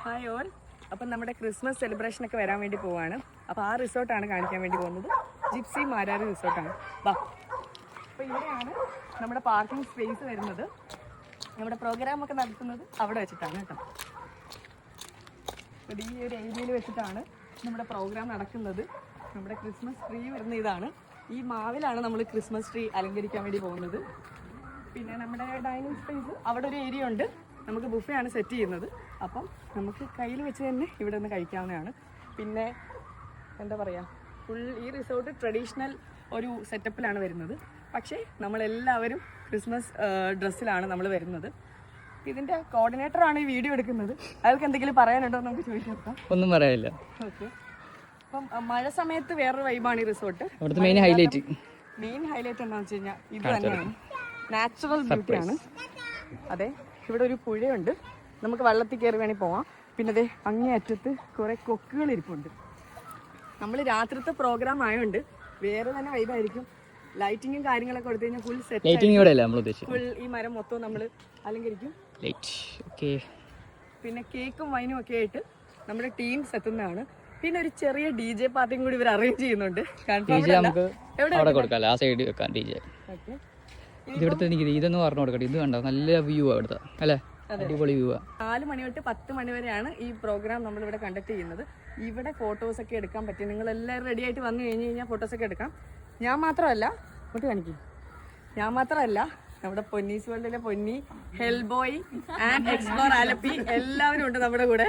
Hi all. അപ്പം നമ്മുടെ Christmas സെലിബ്രേഷനൊക്കെ വരാൻ വേണ്ടി പോവാണ്. അപ്പോൾ ആ റിസോർട്ടാണ് കാണിക്കാൻ വേണ്ടി പോകുന്നത്. ജിപ്സി മാരാരി റിസോർട്ടാണ്. വാ. അപ്പോൾ ഇവിടെയാണ് നമ്മുടെ പാർക്കിംഗ് സ്പേസ് വരുന്നത്. നമ്മുടെ പ്രോഗ്രാമൊക്കെ നടത്തുന്നത് അവിടെ വെച്ചിട്ടാണ് കേട്ടോ. അപ്പോൾ ഈ ഒരു ഏരിയയിൽ വെച്ചിട്ടാണ് നമ്മുടെ പ്രോഗ്രാം നടക്കുന്നത്. നമ്മുടെ ക്രിസ്മസ് ട്രീ വരുന്ന ഇതാണ്. ഈ മാവിലാണ് നമ്മൾ ക്രിസ്മസ് ട്രീ അലങ്കരിക്കാൻ വേണ്ടി പോകുന്നത്. പിന്നെ നമ്മുടെ ഡൈനിങ് സ്പേസ് അവിടെ ഒരു ഏരിയ ഉണ്ട്. നമുക്ക് ബുഫയാണ് സെറ്റ് ചെയ്യുന്നത്. അപ്പം നമുക്ക് കയ്യിൽ വെച്ച് തന്നെ ഇവിടെ നിന്ന് കഴിക്കാവുന്നതാണ്. പിന്നെ എന്താ പറയുക, ഫുൾ ഈ റിസോർട്ട് ട്രഡീഷണൽ ഒരു സെറ്റപ്പിലാണ് വരുന്നത്. പക്ഷേ നമ്മളെല്ലാവരും ക്രിസ്മസ് ഡ്രസ്സിലാണ് നമ്മൾ വരുന്നത്. ഇതിൻ്റെ കോർഡിനേറ്ററാണ് ഈ വീഡിയോ എടുക്കുന്നത്. അയാൾക്ക് എന്തെങ്കിലും പറയാനുണ്ടോ എന്ന് നമുക്ക് ചോദിക്കാം. ഒന്നും പറയാനില്ല. ഓക്കെ. അപ്പം മഴ സമയത്ത് വേറൊരു വൈബാണ് ഈ റിസോർട്ട്. മെയിൻ ഹൈലൈറ്റ് എന്താണെന്ന് വെച്ച് കഴിഞ്ഞാൽ ഇത് തന്നെയാണ്. നാച്ചുറൽ ബ്യൂട്ടിയാണ്. അതെ, ഇവിടെ ഒരു പുഴയുണ്ട്. നമുക്ക് വെള്ളത്തിൽ കയറി വേണമെങ്കിൽ പോവാം. പിന്നെ അതെ അങ്ങേ അറ്റത്ത് കുറേ കൊക്കുകൾ ഇരിപ്പുണ്ട്. നമ്മൾ രാത്രിത്തെ പ്രോഗ്രാം ആയതുകൊണ്ട് വേറെ തന്നെ വൈബായിരിക്കും. ലൈറ്റിങ്ങും കാര്യങ്ങളൊക്കെ കൊടുത്തു കഴിഞ്ഞാൽ ഫുൾ സെറ്റ്. ഫുൾ ഈ മരം മൊത്തം നമ്മൾ അലങ്കരിക്കും. പിന്നെ കേക്കും വൈനും ഒക്കെ ആയിട്ട് നമ്മുടെ ടീംസ് എത്തുന്നതാണ്. പിന്നെ ഒരു ചെറിയ DJ പാർട്ടിയും കൂടി ഇവർ അറേഞ്ച് ചെയ്യുന്നുണ്ട്. ഇതൊന്നും പറഞ്ഞു കൊടുക്കട്ടെ. ഇത് കണ്ടോ, നല്ല വ്യൂ അവിടുത്തെ അല്ലേ, അടിപൊളി വ്യൂ. 4 മണി തൊട്ട് 10 മണി വരെയാണ് ഈ പ്രോഗ്രാം നമ്മളിവിടെ കണ്ടക്ട് ചെയ്യുന്നത്. ഇവിടെ ഫോട്ടോസൊക്കെ എടുക്കാൻ പറ്റും. നിങ്ങൾ എല്ലാവരും റെഡി ആയിട്ട് വന്നു കഴിഞ്ഞ് കഴിഞ്ഞാൽ ഫോട്ടോസൊക്കെ എടുക്കാം. ഞാൻ മാത്രമല്ല, ഇങ്ങോട്ട് കാണിക്കും, ഞാൻ മാത്രമല്ല നമ്മുടെ പൊന്നീസ് വേൾഡിലെ പൊന്നി, ഹെൽബോയ് ആൻഡ് എക്സ്പ്ലോർ ആലപ്പി എല്ലാവരും ഉണ്ട് നമ്മുടെ കൂടെ.